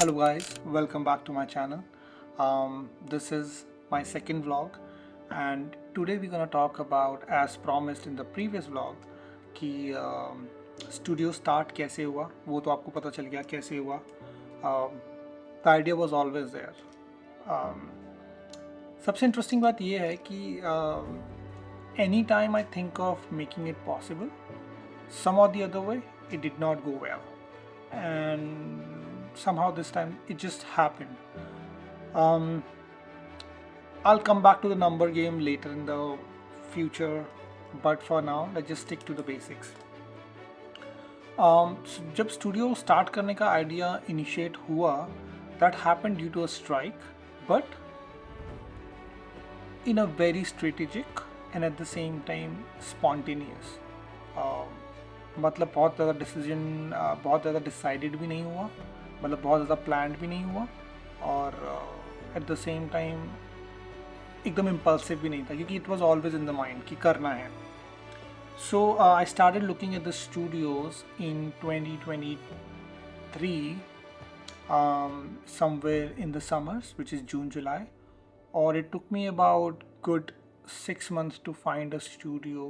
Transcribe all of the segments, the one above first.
Hello guys, welcome back to my channel. This is my second vlog and today we're gonna talk about, as promised in the previous vlog, कि studio start कैसे हुआ वो तो आपको पता चल गया कैसे हुआ. The idea was always there. um, सबसे इंटरेस्टिंग बात ये है कि any time I think of making it possible, some or the other way it did not go well, and somehow this time it just happened. um, I'll come back to the number game later in the future, but for now let's just stick to the basics. जब studio start करने का idea initiate हुआ, that happened due to a strike, but in a very strategic and at the same time spontaneous. मतलब बहुत ज़्यादा decision, बहुत ज़्यादा decided भी नहीं हुआ, मतलब बहुत ज़्यादा प्लान्ड भी नहीं हुआ, और एट द सेम टाइम एकदम इम्पल्सिव भी नहीं था, क्योंकि it was always in the mind कि करना है. So I started looking at the studios in 2023, somewhere in the summers, which is June, July, or it took me about good 6 months to find a studio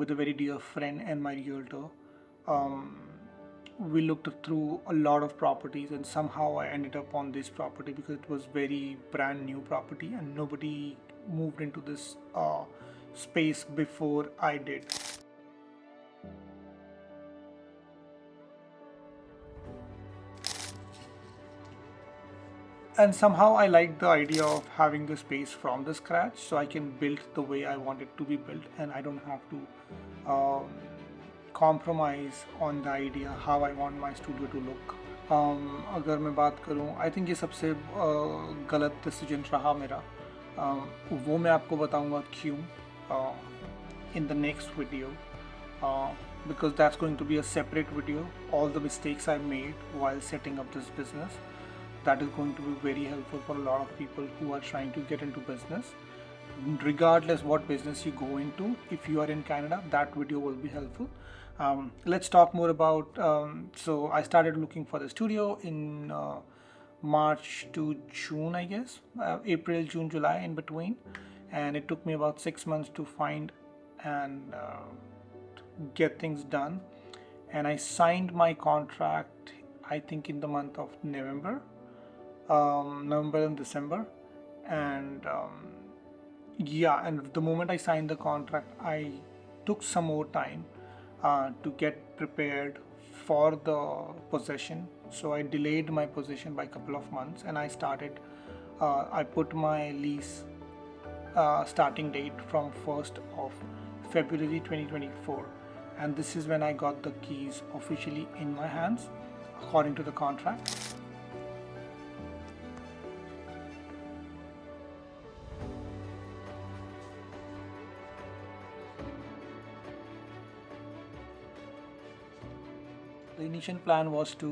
with a very dear friend and my realtor. We looked through a lot of properties and somehow I ended up on this property because it was very brand new property and nobody moved into this space before I did. And somehow I liked the idea of having the space from the scratch, so I can build the way I want it to be built and I don't have to compromise on the idea how I want my studio to look. अगर मैं बात करूँ, I think ये सबसे गलत decision रहा मेरा. वो मैं आपको बताऊँगा क्यों in the next video, because that's going to be a separate video, all the mistakes I made while setting up this business. That is going to be very helpful for a lot of people who are trying to get into business. Regardless what business you go into, if you are in Canada, that video will be helpful. Let's talk more about, so I started looking for the studio in March to June, I guess, April, June, July, in between, and it took me about 6 months to find and get things done. And I signed my contract, I think, in the month of November and December, and yeah, and the moment I signed the contract, I took some more time to get prepared for the possession. So I delayed my possession by a couple of months, and I put my lease starting date from 1st of February 2024, and this is when I got the keys officially in my hands according to the contract. The initial plan was to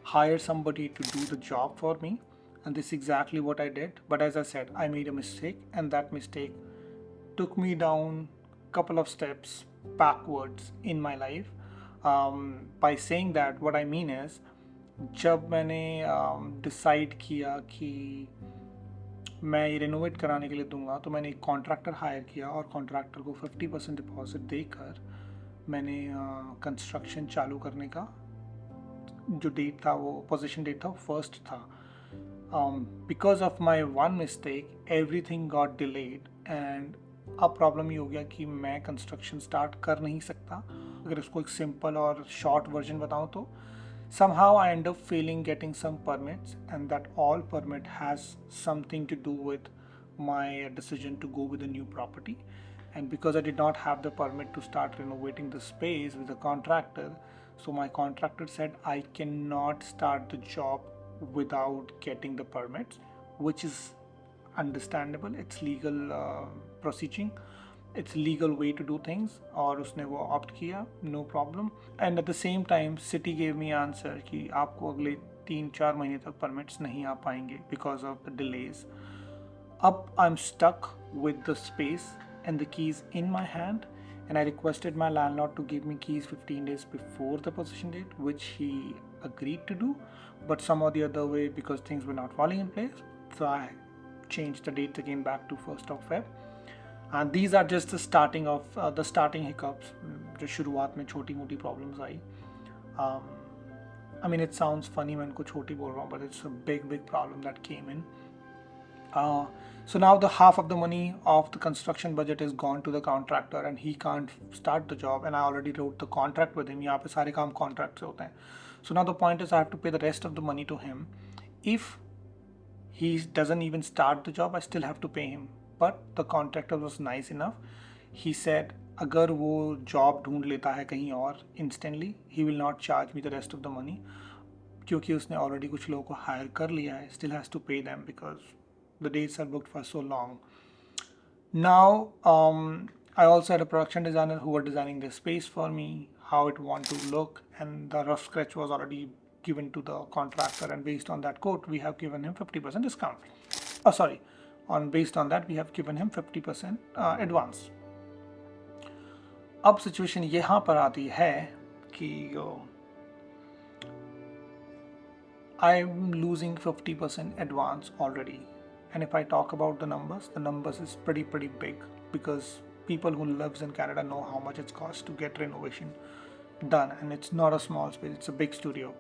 hire somebody to do the job for me, and this is exactly what I did. But as I said, I made a mistake, and that mistake took me down a couple of steps backwards in my life. By saying that, what I mean is, जब मैंने decide किया कि मैं ये renovate कराने के लिए दूंगा, तो मैंने एक कॉन्ट्रैक्टर हायर किया और कॉन्ट्रैक्टर को 50% डिपॉजिट देकर मैंने कंस्ट्रक्शन चालू करने का जो डेट था, वो पोजीशन डेट था, वो फर्स्ट था. Because of my one mistake everything got delayed, and अब प्रॉब्लम ये हो गया कि मैं कंस्ट्रक्शन स्टार्ट कर नहीं सकता. अगर इसको एक सिंपल और शॉर्ट वर्जन बताऊँ तो somehow I end up failing getting some permits, and that all permit has something to do with my decision to go with a new property. And because I did not have the permit to start renovating the space with a contractor, so my contractor said I cannot start the job without getting the permits, which is understandable. It's legal proceeding, it's legal way to do things, और उसने वो opt किया, no problem. And at the same time city gave me answer कि आपको अगले 3-4 महीने तक permits नहीं आ पाएंगे because of the delays. Up I'm stuck with the space and the keys in my hand, and I requested my landlord to give me keys 15 days before the possession date, which he agreed to do, but some or the other way, because things were not falling in place, so I changed the dates again back to 1st of Feb. And these are just the starting of the starting hiccups. जो शुरुआत में छोटी मोटी problems I. I mean, it sounds funny when को छोटी बोल रहा हूँ, but it's a big problem that came in. So now the half of the money of the construction budget is gone to the contractor and he can't start the job, and I already wrote the contract with him. यहाँ पे सारे काम contract से होते हैं. So now the point is I have to pay the rest of the money to him. If he doesn't even start the job, I still have to pay him. But the contractor was nice enough. He said अगर वो job ढूंढ लेता है कहीं और instantly, he will not charge me the rest of the money, क्योंकि उसने already कुछ लोगों को hire कर लिया है. Still has to pay them because the dates are booked for so long. Now, I also had a production designer who were designing the space for me, how it want to look, and the rough sketch was already given to the contractor, and based on that quote, we have given him 50% discount. Oh, sorry. Based on that, we have given him 50% advance. अब situation यहाँ पर आती है कि I am losing 50% advance already. And if I talk about the numbers is pretty big, because people who lives in Canada know how much it costs to get renovation done, and it's not a small space, it's a big studio.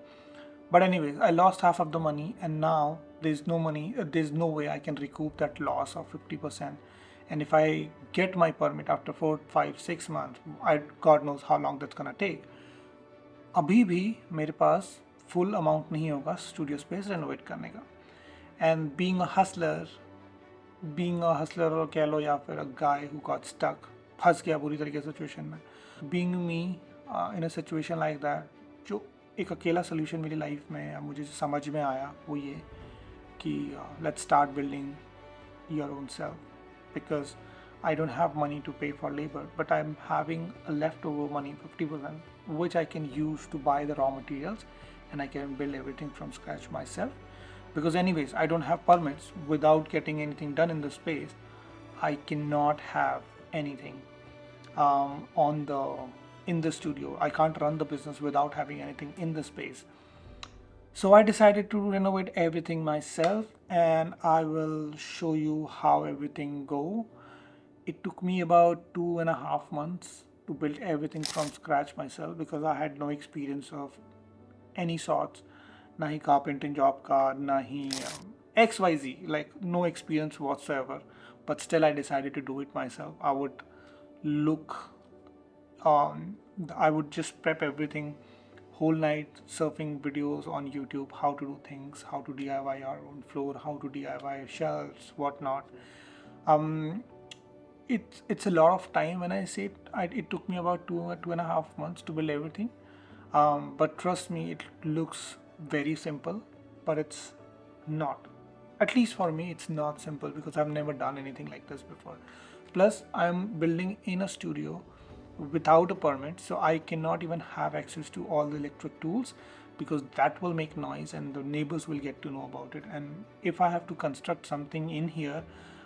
But anyways, I lost half of the money, and now there's no money, there's no way I can recoup that loss of 50%. And if I get my permit after 4, 5, 6 months, God knows how long that's gonna take. अभी भी मेरे पास full amount नहीं होगा studio space renovate करने का. And being a hustler और कह लो या फिर a guy who got stuck, फंस गया बुरी तरीके से सिचुएशन में. Being me in a situation like that, जो एक अकेला solution मेरी लाइफ में मुझे समझ में आया वो ये कि let's start building your own self, because I don't have money to pay for labor, but I'm having a leftover money, 50%, which I can use to buy the raw materials, and I can build everything from scratch myself. Because anyways, I don't have permits. Without getting anything done in the space, I cannot have anything in the studio. I can't run the business without having anything in the space. So I decided to renovate everything myself, and I will show you how everything go. It took me about 2.5 months to build everything from scratch myself, because I had no experience of any sorts. ना ही carpentering job का, ना ही XYZ, like no experience whatsoever. But still I decided to do it myself. I would just prep everything whole night, surfing videos on YouTube, how to do things, how to DIY our own floor, how to DIY shelves, whatnot. It's a lot of time. When I say it took me about 2.5 months to build everything. But trust me, it looks very simple, but it's not. At least for me, it's not simple, because I've never done anything like this before. Plus, I'm building in a studio without a permit, so I cannot even have access to all the electric tools, because that will make noise and the neighbors will get to know about it. And if I have to construct something in here,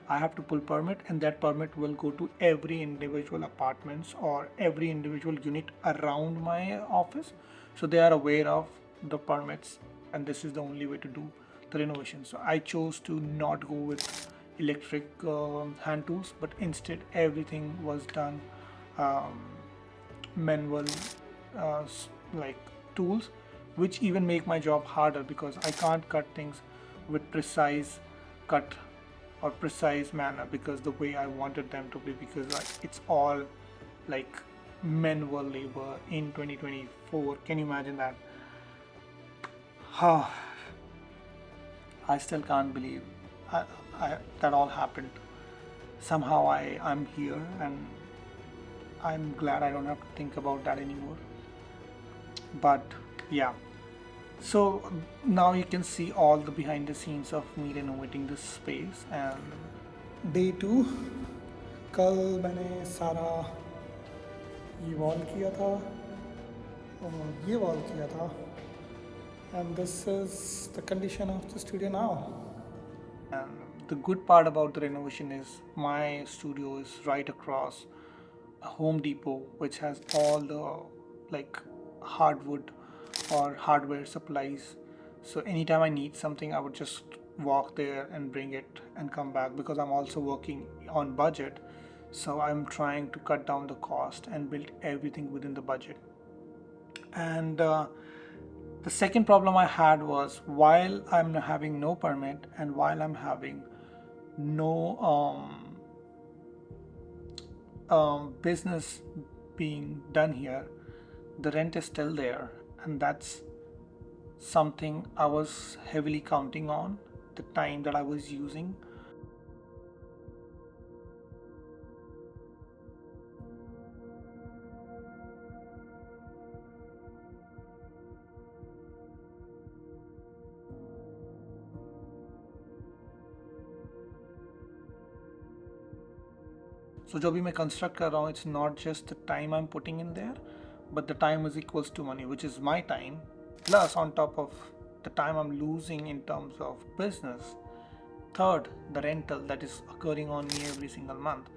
I have to pull permit, and that permit will go to every individual apartments or every individual unit around my office, so they are aware of the permits, and this is the only way to do the renovation. So I chose to not go with electric hand tools, but instead everything was done manual like tools, which even make my job harder, because I can't cut things with precise cut or precise manner, because the way I wanted them to be, because it's all like manual labor in 2024. Can you imagine that? I still can't believe that all happened. Somehow I'm here, and I'm glad I don't have to think about that anymore. But yeah, so now you can see all the behind the scenes of me renovating this space. And day 2, कल मैंने सारा ये wall किया था और ये wall किया था. And this is the condition of the studio now. And the good part about the renovation is my studio is right across a Home Depot, which has all the like hardwood or hardware supplies. So anytime I need something, I would just walk there and bring it and come back, because I'm also working on budget. So I'm trying to cut down the cost and build everything within the budget. And the second problem I had was, while I'm having no permit and while I'm having no business being done here, the rent is still there, and that's something I was heavily counting on, the time that I was using. So जो भी मैं construct कर रहा हूँ, it's not just the time I'm putting in there, but the time is equals to money, which is my time, plus on top of the time I'm losing in terms of business. Third, the rental that is occurring on me every single month.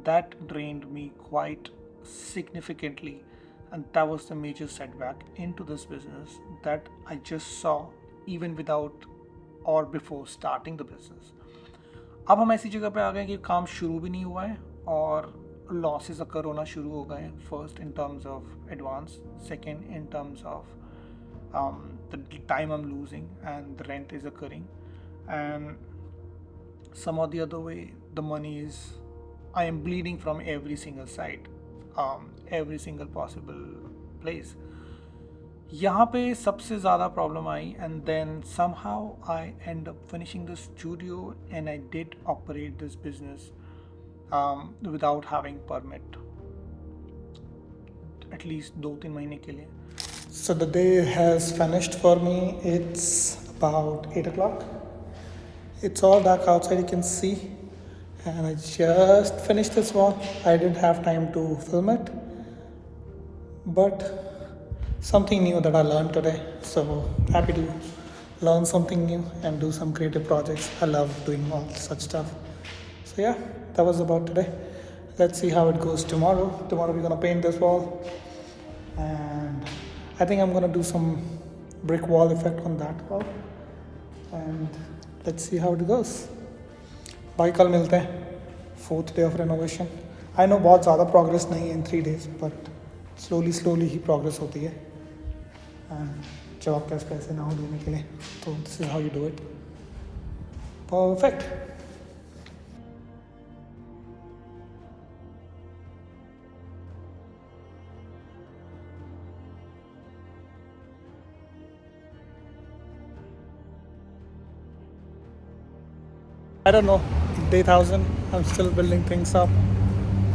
That drained me quite significantly, and that was the major setback into this business that I just saw even without or before starting the business. अब हम ऐसी जगह पे आ गए कि काम शुरू भी नहीं हुआ है और लॉसेस अकर होना शुरू हो गए हैं. First in terms of advance, second in terms of the time I'm losing, and the rent is occurring, and some or the other way the money is, I am bleeding from every single side, every single possible place. यहाँ पे सबसे ज़्यादा problem आई, and then somehow I end up finishing the studio and I did operate this business without having permit at least 2-3 महीने के लिए. So the day has finished for me. It's about 8 o'clock. It's all dark outside, you can see. And I just finished this one. I didn't have time to film it. But something new that I learned today. So happy to learn something new and do some creative projects. I love doing all such stuff. So yeah, that was about today. Let's see how it goes tomorrow. Tomorrow we're gonna paint this wall. And I think I'm gonna do some brick wall effect on that wall. And let's see how it goes. Bye, कल मिलते हैं. 4th day of renovation. I know बहुत ज़्यादा progress नहीं है in 3 days, but slowly he progress होती है. And जवाब कैसे ना हो देने के लिए, तो this is how you do it. Perfect. I don't know, day 1000, I'm still building things up.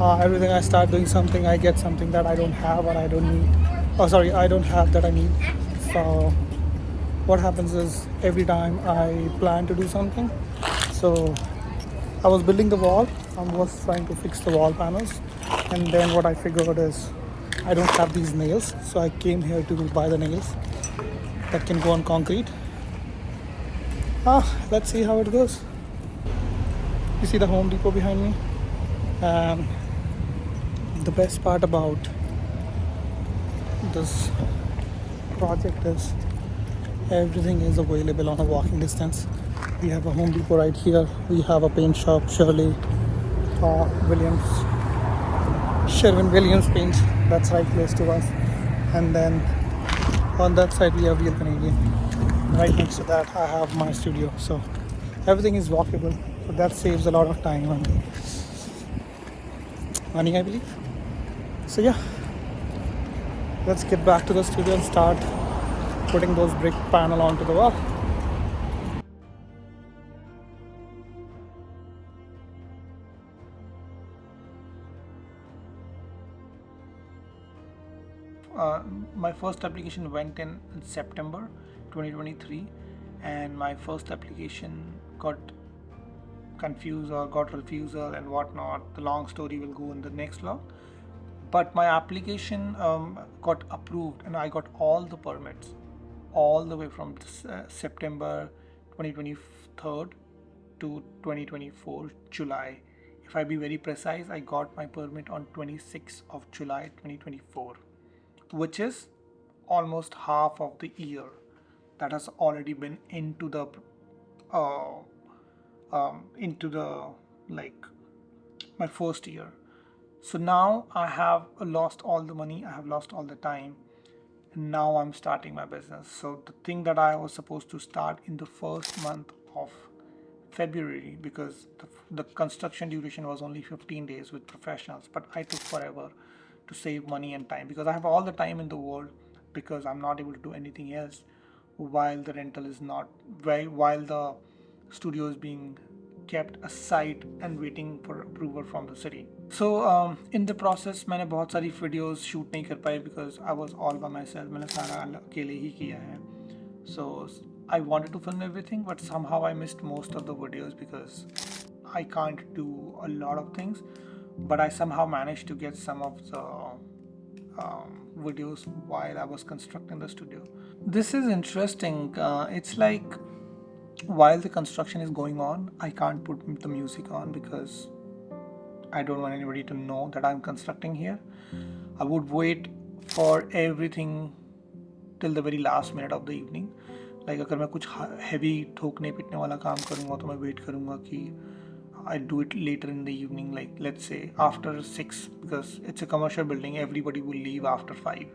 Everything I start doing something, I get something that I don't have or I don't need. Oh, sorry, I don't have that I need. So what happens is, every time I plan to do something, so I was building the wall, I was trying to fix the wall panels, and then what I figured is, I don't have these nails, so I came here to buy the nails that can go on concrete. Let's see how it goes. You see the Home Depot behind me. The best part about this project is everything is available on a walking distance. We have a Home Depot right here. We have a paint shop, Shirley Sherwin-Williams Paints. That's right close to us. And then on that side we have Real Canadian. Right next to that I have my studio. So everything is walkable. So that saves a lot of time and money, I believe. So yeah, let's get back to the studio and start putting those brick panel onto the wall. My first application went in September 2023, and my first application got confused or got refusal and whatnot. The long story will go in the next vlog. But my application got approved, and I got all the permits all the way from September 2023 to 2024 July. If I be very precise, I got my permit on 26th of July 2024, which is almost half of the year that has already been uh, into the like my first year. So now I have lost all the money, I have lost all the time, and now I'm starting my business. So the thing that I was supposed to start in the first month of February, because the construction duration was only 15 days with professionals, but I took forever to save money and time because I have all the time in the world because I'm not able to do anything else while the rental is not while the studio is being kept aside and waiting for approval from the city. So in the process मैंने बहुत सारी videos shoot नहीं कर पाई because I was all by myself. मैंने सारा अकेले ही किया है. So I wanted to film everything, but somehow I missed most of the videos because I can't do a lot of things. But I somehow managed to get some of the videos while I was constructing the studio. This is interesting. It's like while the construction is going on, I can't put the music on because I don't want anybody to know that I'm constructing here. I would wait for everything till the very last minute of the evening. Like अगर मैं कुछ heavy ठोकने पिटने वाला काम करूँगा तो मैं wait करूँगा कि I do it later in the evening, like let's say after 6, because it's a commercial building, everybody will leave after 5.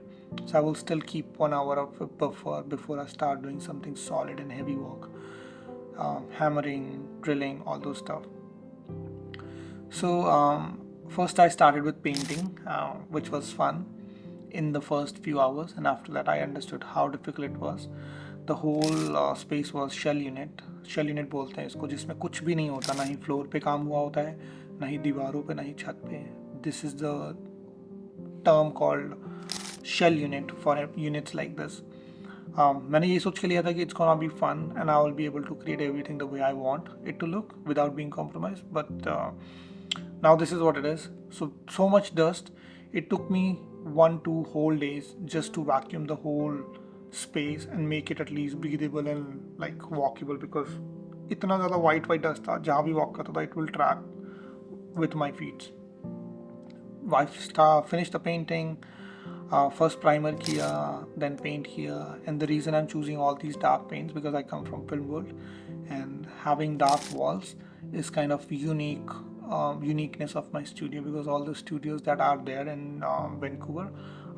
So I will still keep 1 hour of a buffer before I start doing something solid and heavy work, hammering, drilling, all those stuff. So first I started with painting, which was fun in the first few hours, and after that I understood how difficult it was. The whole space was shell unit बोलते हैं इसको, जिसमें कुछ भी नहीं होता, ना ही floor पे काम हुआ होता है, ना ही दीवारों पे, ना ही छत पे. This is the term called shell unit for units like this. मैंने ये सोच के लिया था कि it's gonna be fun and I will be able to create everything the way I want it to look without being compromise, but now this is what it is. So much dust. It took me 1-2 whole days just to vacuum the whole space and make it at least breathable and like walkable, because इतना ज़्यादा white dust था, जहाँ भी walk करता था it will track with my feet. I finished the painting, first primer kiya, then paint kiya, and the reason I'm choosing all these dark paints because I come from film world, and having dark walls is kind of uniqueness of my studio, because all the studios that are there in Vancouver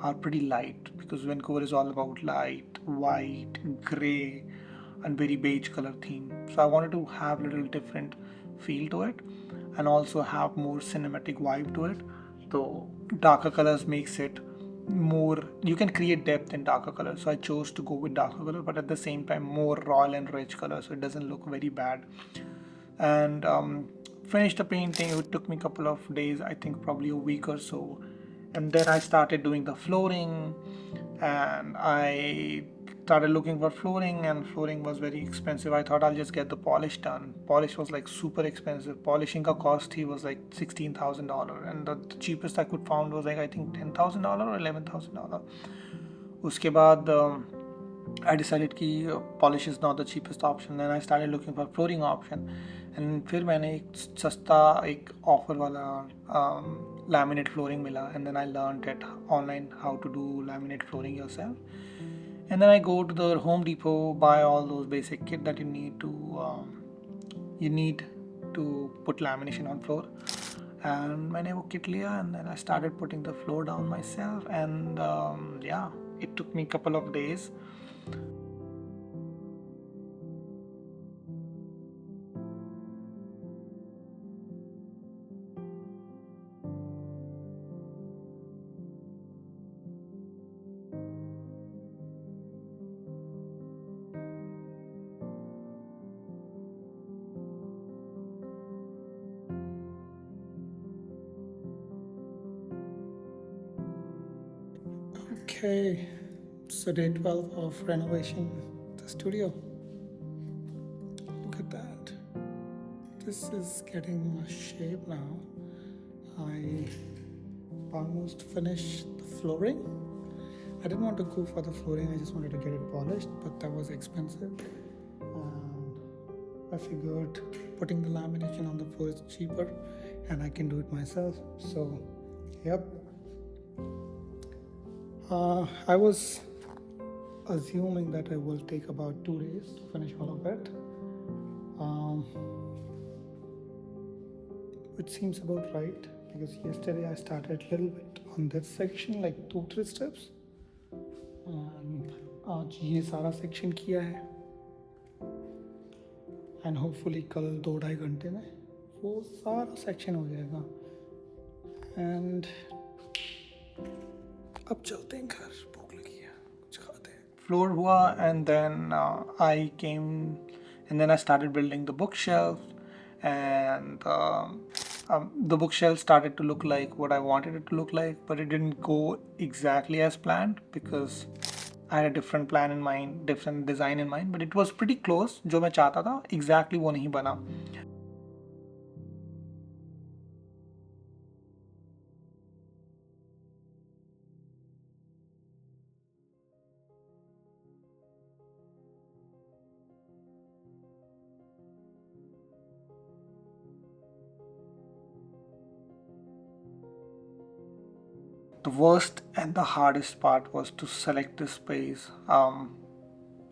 are pretty light, because Vancouver is all about light, white, gray, and very beige color theme. So I wanted to have a little different feel to it and also have more cinematic vibe to it. So darker colors makes it more, you can create depth in darker colors. So I chose to go with darker color, but at the same time more royal and rich color, so it doesn't look very bad. And finished the painting. It took me a couple of days, I think probably a week or so, and then I started doing the flooring, and I started looking for flooring, and flooring was very expensive. I thought I'll just get the polish done. Polish was like super expensive. Polishing ka cost he was like $16,000, and the cheapest I could found was like I think $10,000 or $11,000. Uske baad I decided कि polish is not the cheapest option. Then I started looking for flooring option, and फिर मैंने एक सस्ता एक offer वाला laminate flooring मिला, and then I learned it online how to do laminate flooring yourself. And then I go to the Home Depot, buy all those basic kit that you need to put lamination on floor. And मैंने वो kit लिया, and then I started putting the floor down myself, and yeah, it took me a couple of days. Okay, so day 12 of renovation, the studio. Look at that. This is getting a shape now. I almost finished the flooring. I didn't want to go for the flooring, I just wanted to get it polished, but that was expensive. And I figured putting the lamination on the floor is cheaper and I can do it myself. So, yep. I was assuming that it will take about 2 days to finish all of it. Um, which seems about right, because yesterday I started a little bit on this section, like 2-3 steps, and आज ये सारा section किया है, and hopefully कल 2-2.5 घंटे में वो सारा section हो जाएगा, and अब चलते हैं घर, भूख लगी है, कुछ खाते हैं. Floor हुआ, and then I came, and then I started building the bookshelf, and the bookshelf started to look like what I wanted it to look like, but it didn't go exactly as planned because I had a different plan in mind, different design in mind, but it was pretty close. जो मैं चाहता था exactly वो नहीं बना. The worst and the hardest part was to select this space,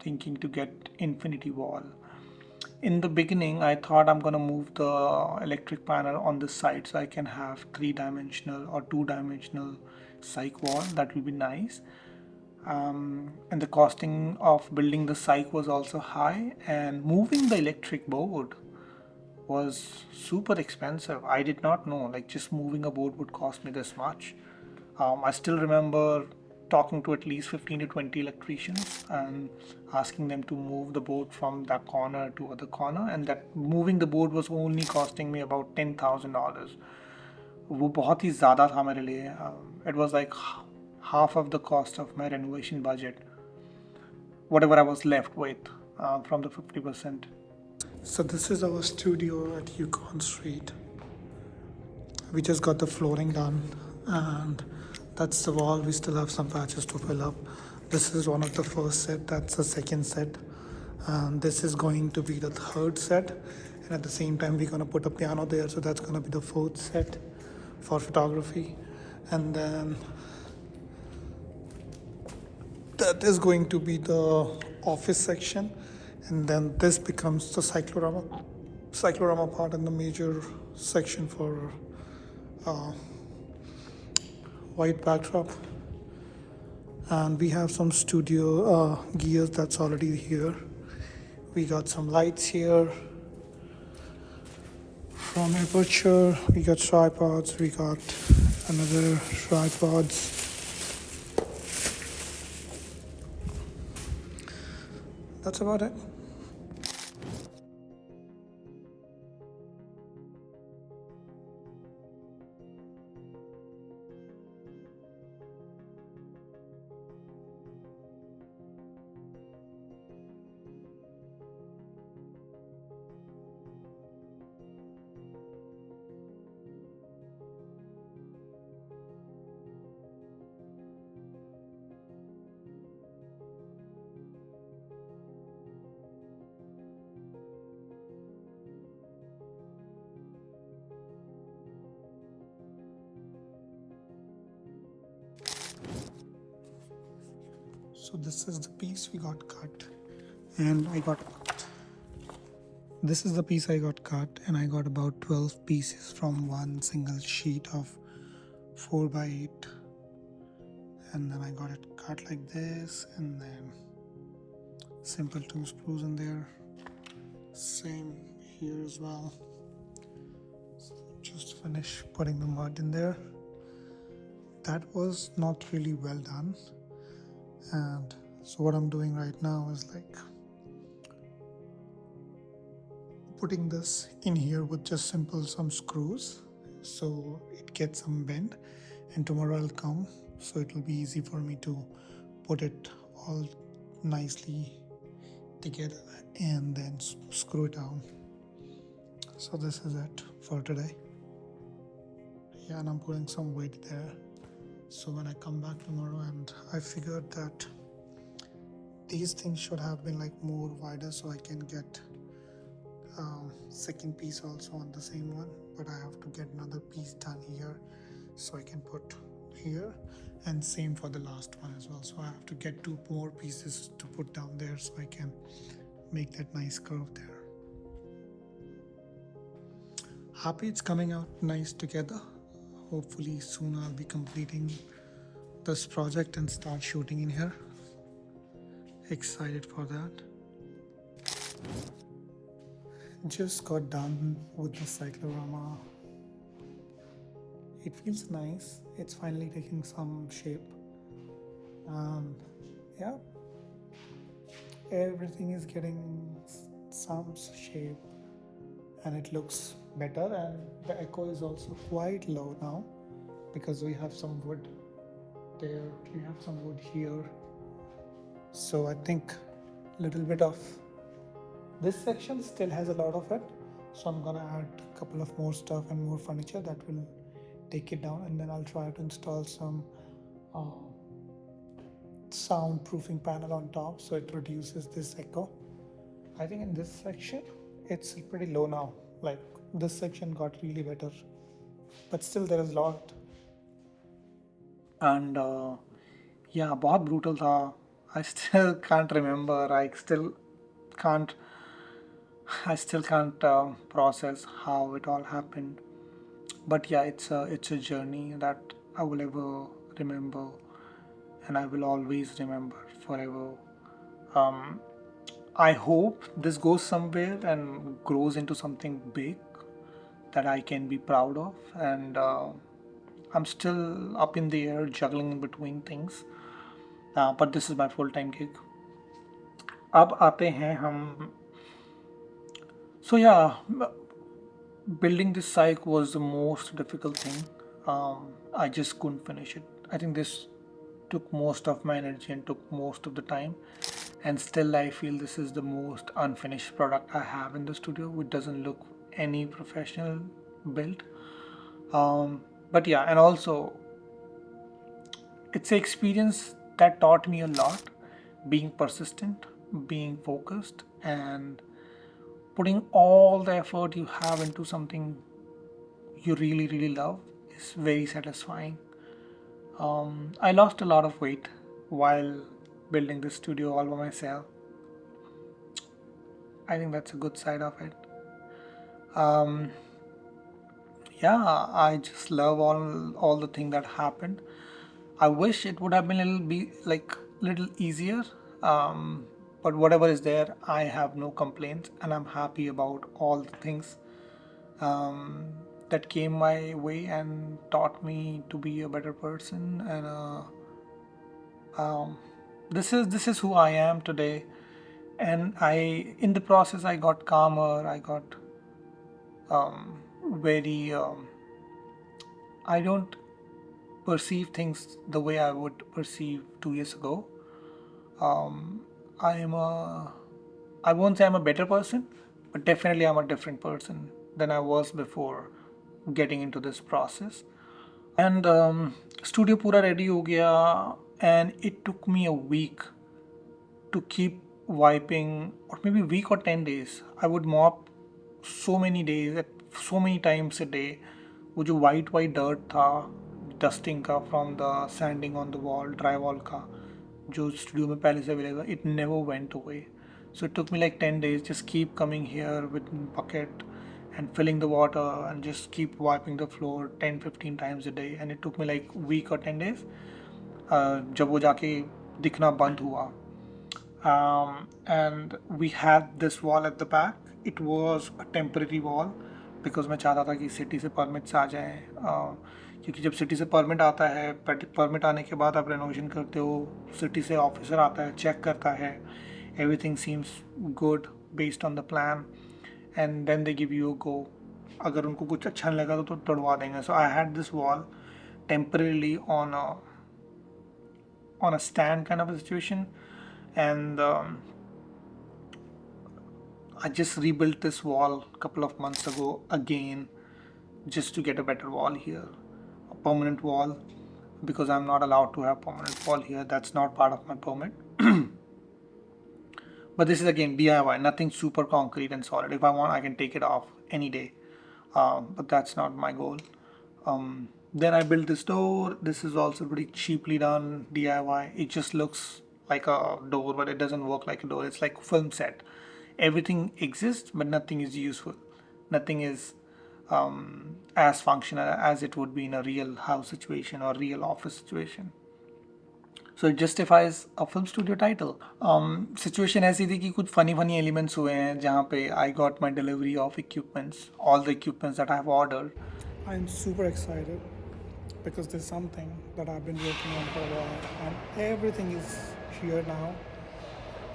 thinking to get infinity wall. In the beginning, I thought I'm gonna move the electric panel on this side so I can have 3-dimensional or 2-dimensional cyc wall. That will be nice. And the costing of building the cyc was also high, and moving the electric board was super expensive. I did not know, like, just moving a board would cost me this much. I still remember talking to at least 15 to 20 electricians and asking them to move the board from that corner to other corner, and that moving the board was only costing me about $10,000. वो बहुत ही ज़्यादा था मेरे लिए. It was like half of the cost of my renovation budget, whatever I was left with from the 50%. So this is our studio at Yukon Street. We just got the flooring done, and that's the wall. We still have some patches to fill up. This is one of the first set, that's the second set, and this is going to be the third set, and at the same time we're going to put a piano there, so that's going to be the fourth set for photography. And then that is going to be the office section, and then this becomes the cyclorama part and the major section for white backdrop. And we have some studio gears that's already here. We got some lights here from Aperture. We got tripods. We got another tripods. That's about it. So this is the piece we got cut, and this is the piece I got cut, and I got about 12 pieces from one single sheet of 4x8, and then I got it cut like this, and then simple 2 sprues in there, same here as well. So just finish putting the mud in there. That was not really well done. And so what I'm doing right now is like putting this in here with just simple some screws, so it gets some bend, and tomorrow I'll come, so it will be easy for me to put it all nicely together and then screw it down. So this is it for today. Yeah, and I'm putting some weight there. So when I come back tomorrow, and I figured that these things should have been like more wider, so I can get second piece also on the same one, but I have to get another piece done here so I can put here, and same for the last one as well. So I have to get two more pieces to put down there so I can make that nice curve there. Happy it's coming out nice together. Hopefully soon I'll be completing this project and start shooting in here. Excited for that. Just got done with the cyclorama. It feels nice. It's finally taking some shape. Yeah, everything is getting some shape and it looks better, and the echo is also quite low now because we have some wood there, we have some wood here. So I think a little bit of this section still has a lot of it, so I'm gonna add a couple of more stuff and more furniture that will take it down, and then I'll try to install some soundproofing panel on top so it reduces this echo. I think in this section it's pretty low now, like this section got really better, but still there is a lot. And yeah, बहुत brutal था. I still can't remember. Can't I still can't process how it all happened. But yeah, it's a journey that I will ever remember, and I will always remember forever. Um, I hope this goes somewhere and grows into something big that I can be proud of. And I'm still up in the air, juggling between things. But this is my full-time gig. अब आते हैं हम. So yeah, building this psych was the most difficult thing. I just couldn't finish it. I think this took most of my energy and took most of the time, and still I feel this is the most unfinished product I have in the studio, which doesn't look any professional built. But yeah, and also it's an experience that taught me a lot. Being persistent, being focused, and putting all the effort you have into something you really love is very satisfying. I lost a lot of weight while building this studio all by myself. I think that's a good side of it. Um, yeah, I just love all the thing that happened. I wish it would have been a little easier. But whatever is there, I have no complaints, and I'm happy about all the things um, that came my way and taught me to be a better person. And um, this is who I am today. And in the process, I got calmer. I got very. I don't perceive things the way I would perceive 2 years ago. Um, I am a. I won't say I'm a better person, but definitely I'm a different person than I was before getting into this process. And studio पूरा ready हो गया, and it took me a week to keep wiping, or maybe a week or 10 days. I would mop so many days, so many times a day. वो जो white white dirt था dusting का from the sanding on the wall, drywall का जो studio में पहले से available, it never went away. So it took me like 10 days, just keep coming here with bucket and filling the water and just keep wiping the floor 10-15 times a day, and it took me like week or 10 days जब वो जाके दिखना बंद हुआ. And we had this wall at the back. It was a temporary wall because मैं चाहता था कि सिटी से परमिट्स आ जाएं, क्योंकि जब सिटी से परमिट आता है, परमिट आने के बाद आप रेनोवेशन करते हो, सिटी से ऑफिसर आता है, चेक करता है, everything seems good based on the plan, and then they give you go. अगर उनको कुछ अच्छा नहीं लगा तो तोड़वा देंगे. So I had this wall temporarily on a stand kind of a situation, and I just rebuilt this wall a couple of months ago again, just to get a better wall here, a permanent wall, because I'm not allowed to have permanent wall here. That's not part of my permit. But this is again DIY, nothing super concrete and solid. If I want, I can take it off any day, but that's not my goal. Then I built this door. This is also pretty cheaply done DIY. It just looks like a door, but it doesn't work like a door. It's like a film set. Everything exists, but nothing is useful. Nothing is as functional as it would be in a real house situation or real office situation. So it justifies a film studio title. Situation ऐसी थी कि कुछ funny funny elements हुए हैं जहाँ पे I got my delivery of equipments all the equipments that I have ordered. I'm super excited because there's something that I've been working on for a while, and everything is here now.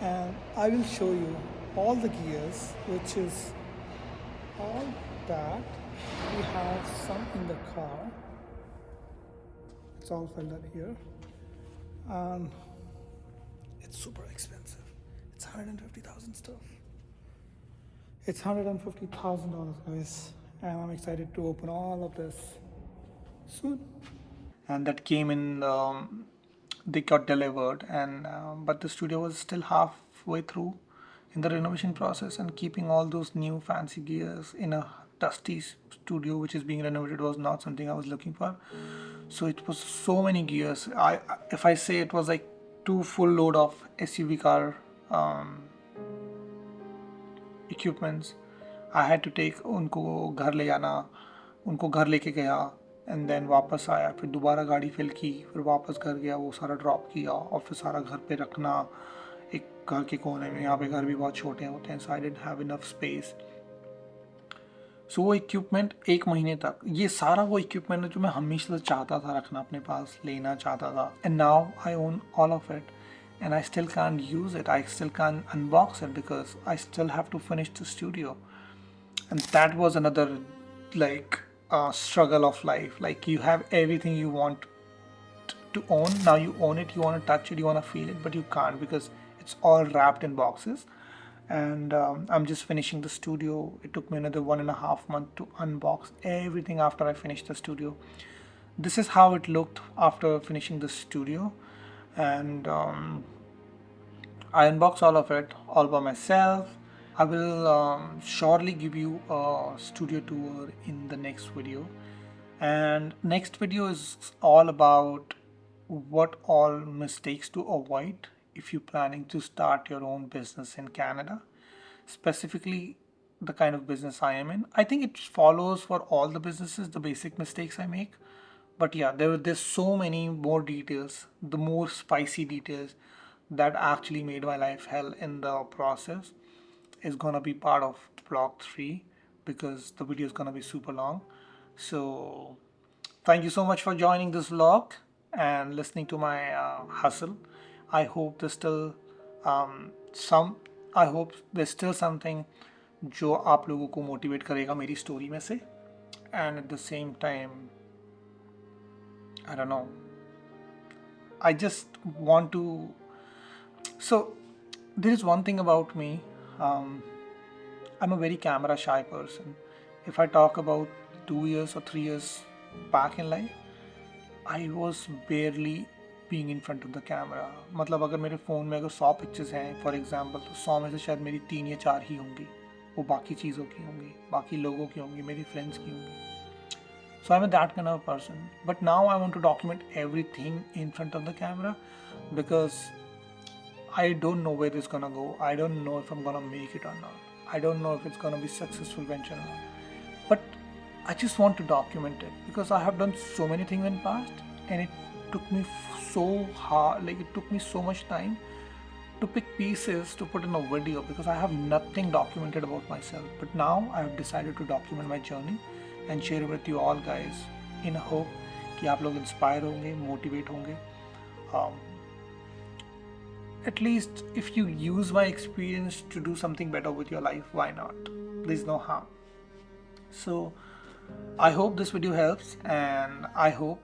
And I will show you all the gears, which is all that we have some in the car. It's all filtered here, and it's super expensive. It's 150,000 stuff. It's $150,000, guys, and I'm excited to open all of this soon. And that came in. They got delivered, and but the studio was still halfway through in the renovation process, and keeping all those new fancy gears in a dusty studio which is being renovated was not something I was looking for. So it was so many gears. If I say it was like two full load of SUV car equipments. I had to take उनको घर ले जाना, उनको घर लेके गया, and then वापस आया, फिर दोबारा गाड़ी फिल की, फिर वापस घर गया, वो सारा ड्रॉप किया और फिर सारा घर पे रखना एक घर के कोने में. यहाँ पे घर भी बहुत छोटे होते हैं, so I didn't have enough space. So वो इक्विपमेंट एक महीने तक, ये सारा वो इक्विपमेंट है जो मैं हमेशा से चाहता था रखना अपने पास, लेना चाहता था, and now I own all of it. And I still can't use it. I still can't unbox it because I still have to finish the studio. And that was another like struggle of life. Like you have everything you want to own. Now you own it, you want to touch it, you want to feel it, but you can't because it's all wrapped in boxes. And I'm just finishing the studio. It took me another 1.5 months to unbox everything after I finished the studio. This is how it looked after finishing the studio. And I unbox all of it all by myself. I will surely give you a studio tour in the next video. And next video is all about what all mistakes to avoid if you're planning to start your own business in Canada. Specifically, the kind of business I am in. I think it follows for all the businesses, the basic mistakes I make. But yeah, there's so many more details, the more spicy details that actually made my life hell in the process is gonna be part of vlog 3 because the video is gonna be super long. So thank you so much for joining this vlog and listening to my hustle. I hope there's still some I hope there's still something जो आप लोगों को motivate करेगा मेरी story में से. And at the same time, I don't know, I just want to. So there is one thing about me. I'm a very camera shy person. If I talk about 2 years or 3 years back in life, I was barely being in front of the camera. मतलब अगर मेरे phone में अगर 100 pictures हैं for example, तो 100 में से शायद मेरी 3 या 4 ही होंगी, वो बाकी चीज़ों की होंगी, बाकी लोगों की होंगी, मेरी फ्रेंड्स की होंगी. So I'm that kind of person. But now I want to document everything in front of the camera because I don't know where this is gonna go. I don't know if I'm gonna make it or not. I don't know if it's gonna be successful venture or not. But I just want to document it because I have done so many things in past, and it took me so hard. Like it took me so much time to pick pieces to put in a video because I have nothing documented about myself. But now I have decided to document my journey and share it with you all guys in hope कि आप लोग inspire होंगे, motivate होंगे. At least if you use my experience to do something better with your life, why not? There's no harm. So I hope this video helps, and I hope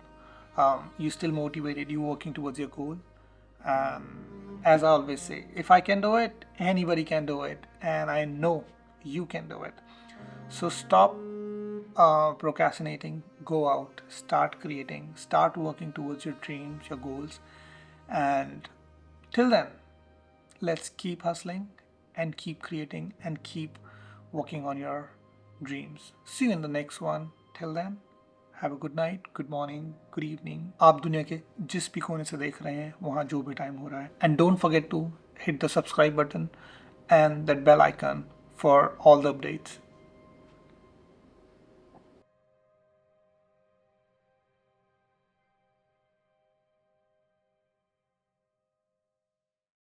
you're still motivated, you're working towards your goal. As I always say, if I can do it, anybody can do it, and I know you can do it. So stop procrastinating, go out, start creating, start working towards your dreams, your goals, and till then, let's keep hustling and keep creating and keep working on your dreams. See you in the next one. Till then, have a good night, good morning, good evening. आप दुनिया के जिस भी कोने से देख रहे हैं वहाँ जो भी टाइम हो रहा है। And don't forget to hit the subscribe button and that bell icon for all the updates.